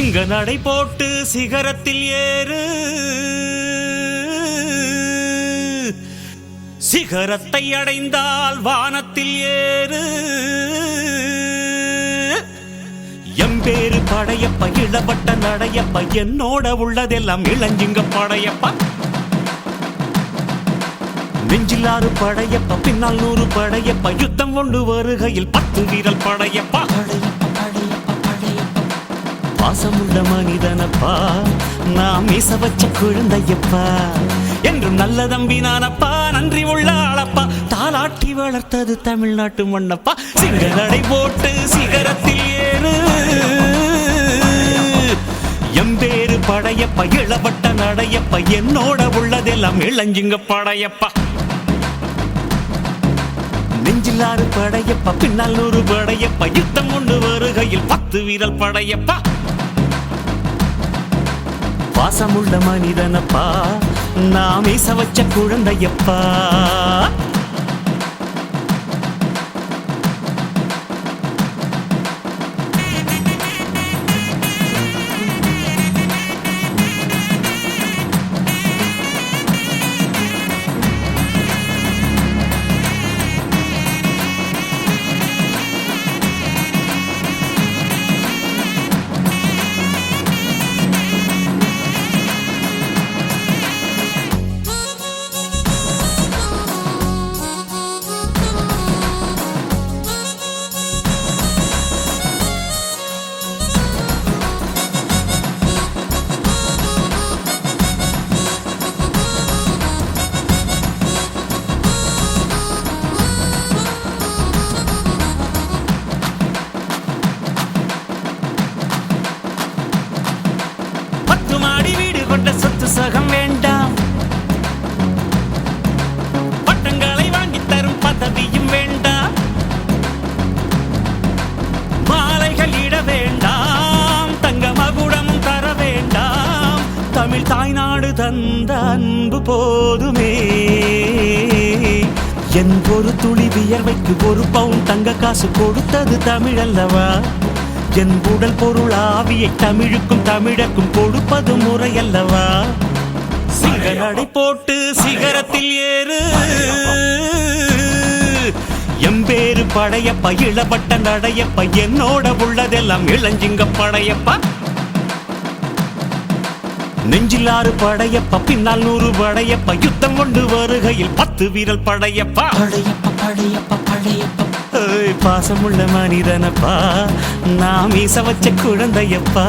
சிங்க நடை போட்டு சிகரத்தில் ஏறு, சிகரத்தை அடைந்தால் வானத்தில் ஏறு. எம்பேரு படையப்ப இளவட்ட நடையப்ப, என்னோட உள்ளதெல்லாம் இளஞ்சிங்க படையப்பா. நெஞ்சிலாறு படையப்ப, பின்னால் 100 படையப்ப, யுத்தம் கொண்டு வருகையில் 10 வீரல் படையப்பா. பாசமுள்ள மனிதனப்பா, நாம் மீச வச்ச குழந்தையப்பா, என்றும் நல்ல தம்பி நானப்பா, நன்றி உள்ள ஆளப்பா, தாலாட்டி வளர்த்தது தமிழ்நாட்டு மண்ணப்பா. சிங்க நடை போட்டு சிகரத்தில் ஏறு, எம்பேரு படையப்ப இளவட்ட நடையப்ப, என்னோட உள்ளதெல்லாம் இளஞ்சிங்க படையப்பா. நெஞ்சிலாறு படையப்பா, பின்னால் 100 படையப்பா, யுத்தம் கொண்டு வருகையில் 10 வீரல் படையப்பா. பாசமுள்ள மனிதனப்பா, நாம் மீச வச்ச குழந்தையப்பா. சொத்து சகம் வேண்டாம், பட்டங்களை வாங்கி தரும் பதவியும் வேண்டாம், மாலைகள் இட வேண்டாம், தங்க மகுடமும் தர வேண்டாம், தமிழ் தாய்நாடு தந்த அன்பு போதுமே. என் ஒரு துளி வியர்வைக்கு 1 பவுன் தங்க காசு கொடுத்தது தமிழ் அல்லவா. என் உடல் பொருள் ஆவியை தமிழுக்கும் தமிழக்கும் கொடுப்பது முறையல்லவா. சிங்க நடை போட்டு சிகரத்தில் ஏறு, எம்பேரு படையப்ப இளவட்ட நடையப்ப, என்னோட உள்ளதெல்லாம் இளஞ்சிங்க படையப்பா. நெஞ்சிலாறு படையப்ப, பின்னால் 100 படையப்ப, யுத்தம் கொண்டு வருகையில் 10 வீரல் படையப்பா. பாசமுள்ள மனிதனப்பா, நாம் மீச வச்ச குழந்தையப்பா.